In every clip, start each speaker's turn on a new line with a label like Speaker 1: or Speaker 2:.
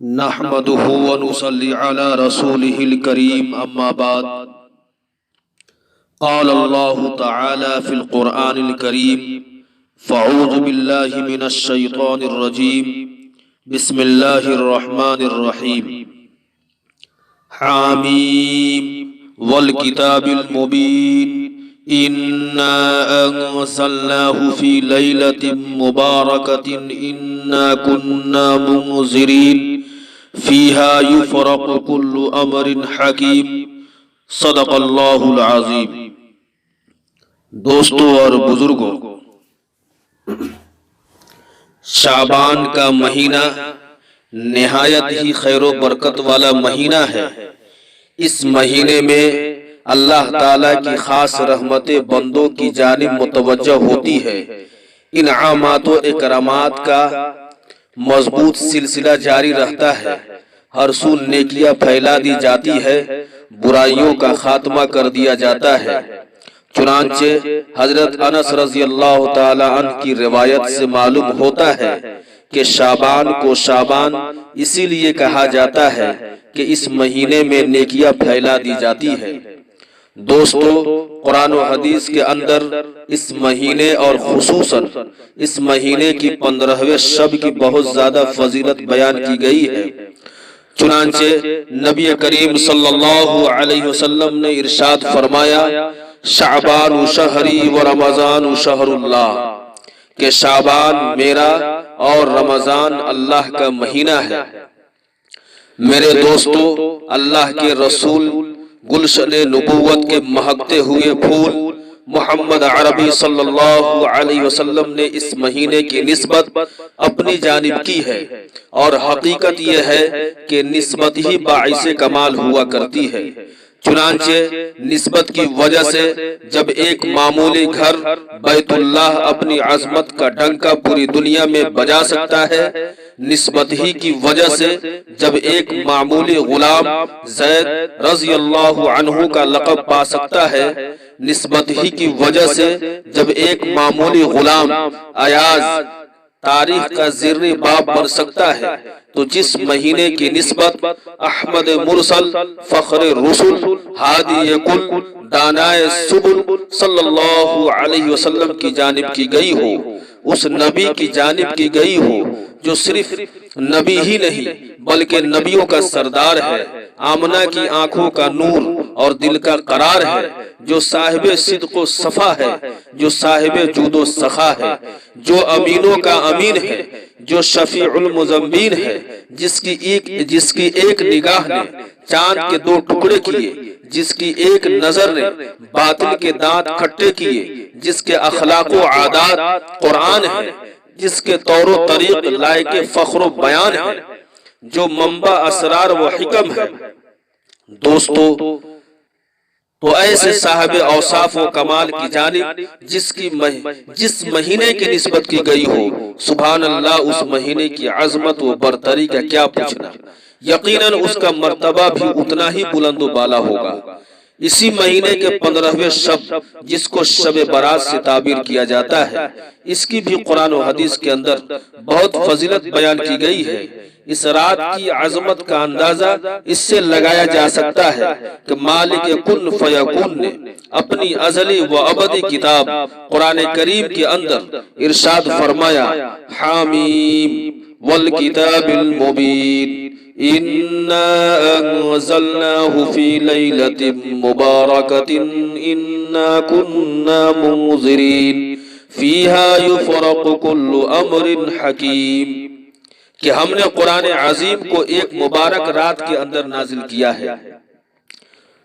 Speaker 1: نحمده ونصلي على رسوله الكريم أما بعد قال الله تعالى في القرآن الكريم فأعوذ بالله من الشيطان الرجيم بسم الله الرحمن الرحيم حاميم والكتاب المبين إنا أنزلناه في ليلة مباركة إنا كنا منذرين فيها يفرق كل أمر حكيم صدق اللہ العظیم۔ دوستو اور بزرگوں، شعبان کا مہینہ نہایت ہی خیر و برکت والا مہینہ ہے۔ اس مہینے میں اللہ تعالیٰ کی خاص رحمتیں بندوں کی جانب متوجہ ہوتی ہے۔ انعامات و اکرامات کا مضبوط سلسلہ جاری رہتا ہے۔ ہر سو نیکیاں پھیلا دی جاتی ہے، برائیوں کا خاتمہ کر دیا جاتا ہے۔ چنانچہ حضرت انس رضی اللہ تعالی عنہ کی روایت سے معلوم ہوتا ہے کہ شعبان کو شعبان اسی لیے کہا جاتا ہے کہ اس مہینے میں نیکیاں پھیلا دی جاتی ہے۔ دوستو، قرآن و حدیث کے اندر اس مہینے اور خصوصاً اس مہینے کی 15ویں شب کی بہت زیادہ فضیلت بیان کی گئی ہے۔ چنانچہ نبی کریم صلی اللہ علیہ وسلم نے ارشاد فرمایا، شعبان شہری و رمضان شہر اللہ، کہ شعبان میرا اور رمضان اللہ کا مہینہ ہے۔ میرے دوستو، اللہ کے رسول گلشن نبوت کے مہکتے ہوئے پھول محمد عربی صلی اللہ علیہ وسلم نے اس مہینے کی نسبت اپنی جانب کی ہے، اور حقیقت یہ ہے کہ نسبت ہی باعث کمال ہوا کرتی ہے۔ چنانچہ نسبت کی وجہ سے جب ایک معمولی گھر بیت اللہ اپنی عظمت کا ڈنکا پوری دنیا میں بجا سکتا ہے، نسبت ہی کی وجہ سے جب ایک معمولی غلام زید رضی اللہ عنہ کا لقب پا سکتا ہے، نسبت ہی کی وجہ سے جب ایک معمولی غلام ایاز تاریخ کا زرعی باب بن سکتا ہے، تو جس مہینے کی نسبت احمد مرسل فخر رسول ہادی کل دانائے سبل صلی اللہ علیہ وسلم کی جانب کی گئی ہو، اس نبی کی جانب کی گئی ہو جو صرف نبی ہی نہیں بلکہ نبیوں کا سردار ہے، آمنہ کی آنکھوں کا نور اور دل کا قرار ہے، جو صاحب صدق و صفا ہے، جو صاحب جود و سخا ہے، جو امینوں کا امین ہے، جو شفیع المذنبین ہے، جس کی ایک نگاہ نے چاند کے 2 ٹکڑے کیے، جس کی ایک نظر نے باطل کے دانت کھٹے کیے، جس کے اخلاق و عادات قرآن ہے، جس کے طور و طریق لائق فخر و بیان ہے، جو منبع اسرار و حکم ہے۔ دوستو، تو ایسے صاحب اوصاف و کمال کی جانب جس مہینے کی نسبت کی گئی ہو، سبحان اللہ، اس مہینے کی عظمت و برتری کا کیا پوچھنا، یقیناً اس کا مرتبہ بھی اتنا ہی بلند و بالا ہوگا۔ اسی مہینے کے 15ویں شب جس کو شب برات سے تعبیر کیا جاتا ہے، اس کی بھی قرآن و حدیث کے اندر بہت فضیلت بیان کی گئی ہے۔ اس رات کی عظمت کا اندازہ اس سے لگایا جا سکتا ہے کہ مالک کن فیکون نے اپنی ازلی و ابدی کتاب قرآن کریم کے اندر ارشاد فرمایا، حامیم والکتاب المبین اِنَّا أَنزَلْنَاهُ فِي لَيْلَةٍ مُبَارَكَةٍ إِنَّا كُنَّا مُنذِرِينَ فِيهَا يُفْرَقُ كُلُّ أَمْرٍ حَكِيمٍ، کہ ہم نے قرآن عظیم کو ایک مبارک رات کے اندر نازل کیا ہے۔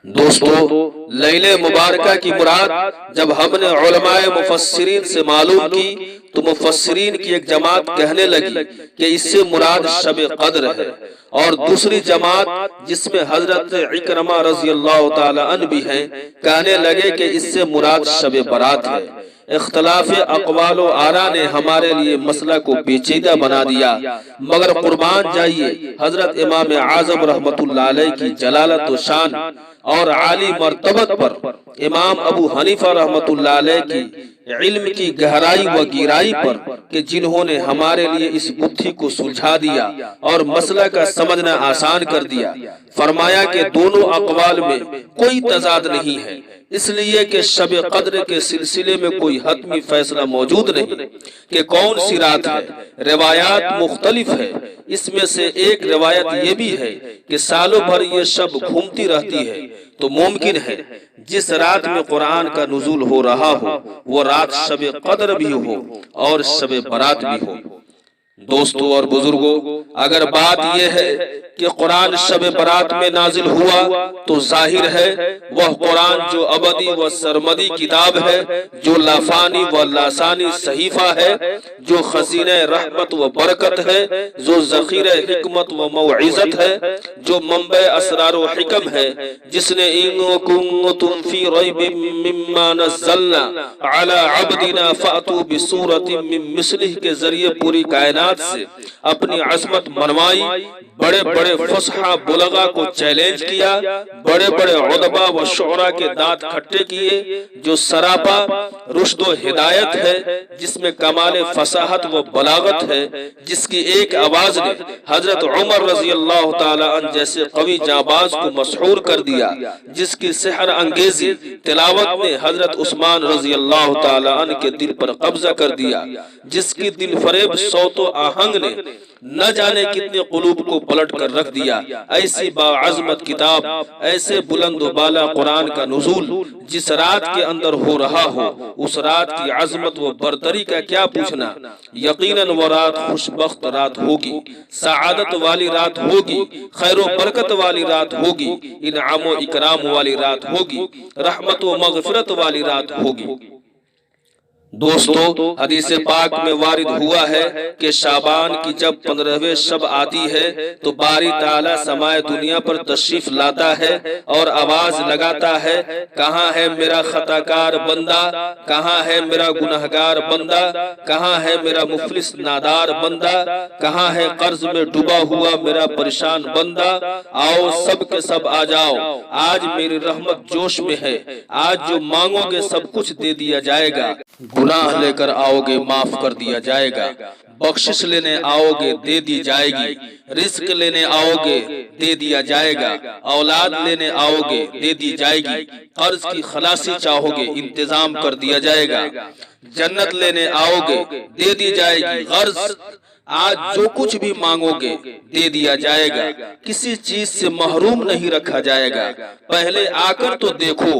Speaker 1: دوستو، لیلہ مبارکہ کی مراد جب ہم نے علماء مفسرین سے معلوم کی تو مفسرین کی ایک جماعت کہنے لگی کہ اس سے مراد شب قدر ہے، اور دوسری جماعت جس میں حضرت اکرمہ رضی اللہ تعالی عنہ بھی ہیں کہنے لگے کہ اس سے مراد شب برات ہے۔ اختلاف اقوال و آراء نے ہمارے لیے مسئلہ کو پیچیدہ بنا دیا، مگر قربان جائیے حضرت امام اعظم رحمت اللہ علیہ کی جلالت و شان اور عالی مرتبت پر امام ابو حنیفہ رحمت اللہ علیہ کی علم کی گہرائی و گہرائی پر کہ جنہوں نے ہمارے لیے اس بدھی کو سلجھا دیا اور مسئلہ کا سمجھنا آسان کر دیا۔ فرمایا کہ دونوں اقوال میں کوئی تضاد نہیں ہے، اس لیے کہ شب قدر کے سلسلے میں کوئی حتمی فیصلہ موجود نہیں کہ کون سی رات ہے۔ روایات مختلف ہے، اس میں سے ایک روایت یہ بھی ہے کہ سالوں بھر یہ شب گھومتی رہتی ہے، تو ممکن ہے جس رات میں قرآن کا نزول ہو رہا ہو وہ رات شب قدر بھی ہو اور شب برات بھی ہو۔ دوستو اور بزرگوں، اگر بات یہ ہے کہ قرآن شب برات میں نازل ہوا تو ظاہر ہے وہ قرآن جو ابدی و سرمدی کتاب ہے، جو لافانی و لاسانی صحیفہ ہے، جو خزینہ رحمت و برکت ہے، جو ذخیرہ حکمت و موعظت ہے، جو منبع اسرار و حکم ہے، جس نے ان کنتم فی ریب مما نزلنا علی عبدنا فأتوا بسورۃ من مثلہ کے ذریعے پوری کائنات سے اپنی عظمت منوائی، بڑے بڑے فصحا بلغا کو چیلنج کیا، بڑے بڑے ادبا و شعراء کے دانت کھٹے کیے، جو سراپا رشد و ہدایت ہے، جس میں کمال فصاحت و بلاغت ہے، جس کی ایک آواز نے حضرت عمر رضی اللہ تعالی عنہ جیسے قوی جانباز کو مسحور کر دیا، جس کی سحر انگیزی تلاوت نے حضرت عثمان رضی اللہ تعالی عنہ کے دل پر قبضہ کر دیا، جس کی دل فریب صوت و آہنگ نے نہ جانے کتنے قلوب کو پلٹ کر رکھ دیا۔ ایسی باعظمت کتاب، ایسے بلند و بالا قرآن کا نزول جس رات کے اندر ہو رہا ہو، اس رات کی عظمت و برتری کا کیا پوچھنا۔ یقیناً وہ رات خوشبخت رات ہوگی، سعادت والی رات ہوگی، خیر و برکت والی رات ہوگی، انعام و اکرام والی رات ہوگی، رحمت و مغفرت والی رات ہوگی۔ دوستو، حدیث پاک میں وارد ہوا ہے کہ شعبان کی جب 15ویں شب آتی ہے تو باری تعالیٰ سمائے دنیا پر تشریف لاتا ہے اور آواز لگاتا ہے، کہاں ہے میرا خطاکار بندہ، کہاں ہے میرا گناہگار بندہ، کہاں ہے میرا مفلس نادار بندہ، کہاں ہے قرض میں ڈوبا ہوا میرا پریشان بندہ، آؤ سب کے سب آ جاؤ، آج میری رحمت جوش میں ہے، آج جو مانگو گے سب کچھ دے دیا جائے گا، گناہ لے کر آؤ گے معاف کر دیا جائے گا، بخشش لینے آؤ گے دے دی جائے گی، رزق لینے آؤ گے دے دیا جائے گا، اولاد لینے آؤ گے دے دی جائے گی، قرض کی خلاصی چاہو گے انتظام کر دیا جائے گا، جنت لینے آؤ گے دے دی جائے گی، غرض آج جو کچھ بھی مانگو گے دے دیا جائے گا، کسی چیز سے محروم نہیں رکھا جائے گا۔ پہلے آ کر تو دیکھو،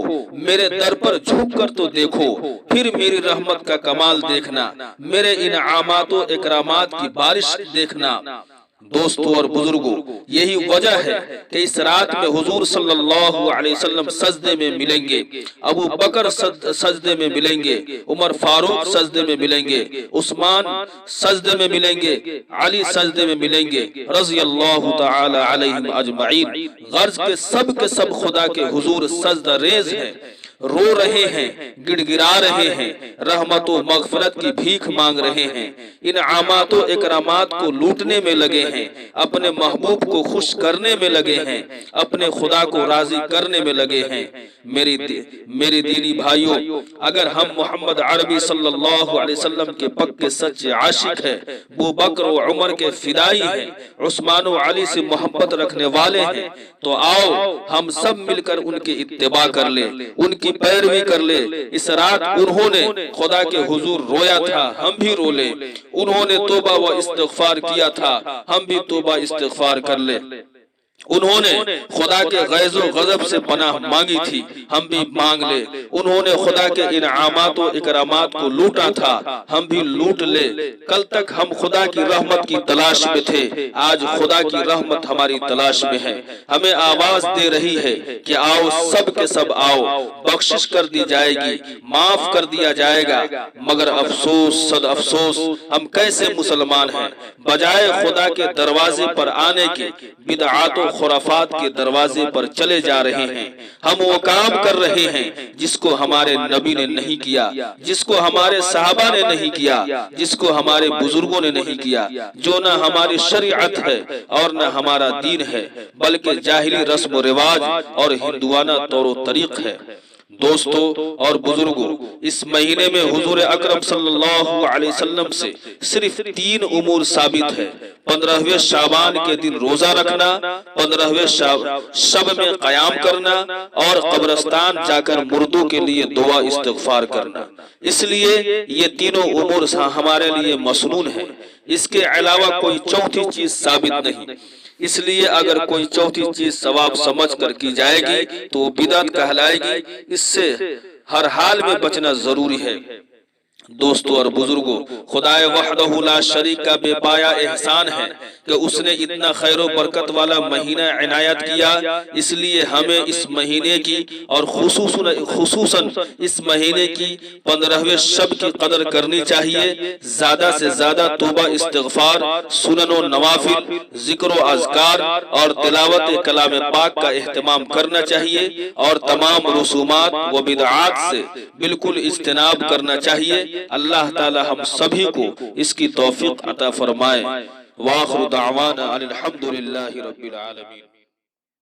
Speaker 1: میرے در پر جھک کر تو دیکھو، پھر میری رحمت کا کمال دیکھنا، میرے انعامات و اکرامات کی بارش دیکھنا۔ دوستو اور بزرگوں، یہی وجہ ہے کہ اس رات میں حضور صلی اللہ علیہ وسلم سجدے میں ملیں گے، ابو بکر سجدے میں ملیں گے، عمر فاروق سجدے میں ملیں گے، عثمان سجدے میں ملیں گے، علی سجدے میں ملیں گے، رضی اللہ تعالی علیہم اجمعین۔ غرض کے سب خدا کے حضور سجدہ ریز ہیں، رو رہے ہیں، گڑ گڑا رہے ہیں، رحمت و مغفرت کی بھیک مانگ رہے ہیں، انعامات و اکرامات کو لوٹنے میں لگے ہیں، اپنے محبوب کو خوش کرنے میں لگے ہیں، اپنے خدا کو راضی کرنے میں لگے ہیں۔ میری دینی بھائیوں، اگر ہم محمد عربی صلی اللہ علیہ وسلم کے پکے سچے عاشق ہیں، ابو بکر و عمر کے فدائی ہیں، عثمان و علی سے محبت رکھنے والے ہیں، تو آؤ ہم سب مل کر ان کی اتباع کر لیں، ان کی پیروی کر لے۔ اس رات انہوں نے خدا کے حضور رویا تھا، ہم بھی رو لیں، انہوں نے توبہ و استغفار کیا تھا، ہم بھی توبہ استغفار کر لیں، انہوں نے خدا کے غیظ و غضب سے پناہ مانگی تھی، ہم بھی مانگ لے، انہوں نے خدا کے انعامات و اکرامات کو لوٹا تھا، ہم بھی لوٹ لے۔ کل تک ہم خدا کی رحمت کی تلاش میں تھے، آج خدا کی رحمت ہماری تلاش میں ہے، ہمیں آواز دے رہی ہے کہ آؤ سب کے سب آؤ، بخشش کر دی جائے گی، معاف کر دیا جائے گا۔ مگر افسوس صد افسوس، ہم کیسے مسلمان ہیں، بجائے خدا کے دروازے پر آنے کے بدعات و خرافات کے دروازے پر چلے جا رہے ہیں۔ ہم وہ کام کر رہے ہیں جس کو ہمارے نبی نے نہیں کیا، جس کو ہمارے صحابہ نے نہیں کیا، جس کو ہمارے بزرگوں نے نہیں کیا، جو نہ ہماری شریعت ہے اور نہ ہمارا دین ہے، بلکہ جاہلی رسم و رواج اور ہندوانہ طور و طریق ہے۔ دوستو اور بزرگوں، اس مہینے میں حضور اکرم صلی اللہ علیہ وسلم سے صرف 3 امور ثابت ہے: 15ویں شعبان کے دن روزہ رکھنا، 15ویں شب میں قیام کرنا، اور قبرستان جا کر مردوں کے لیے دعا استغفار کرنا۔ اس لیے یہ تینوں امور ہمارے لیے مسنون ہیں، اس کے علاوہ کوئی چوتھی چیز ثابت نہیں۔ اس لیے اگر کوئی چوتھی چیز ثواب سمجھ کر کی جائے گی تو وہ بدعت کہلائے گی، اس سے ہر حال میں بچنا ضروری ہے۔ دوستو اور بزرگوں، خدائے وحدہ لا شریک کا بے پایا احسان ہے کہ اس نے اتنا خیر و برکت والا مہینہ عنایت کیا۔ اس لیے ہمیں اس مہینے کی اور خصوصاً اس مہینے کی 15ویں شب کی قدر کرنی چاہیے۔ زیادہ سے زیادہ توبہ استغفار، سنن و نوافل، ذکر و اذکار اور تلاوت کلام پاک کا اہتمام کرنا چاہیے، اور تمام رسومات و بدعات سے بالکل اجتناب کرنا چاہیے۔ اللہ تعالی ہم سبھی کو اس کی توفیق عطا فرمائے۔ وآخر دعوانا ان الحمد للہ رب العالمین۔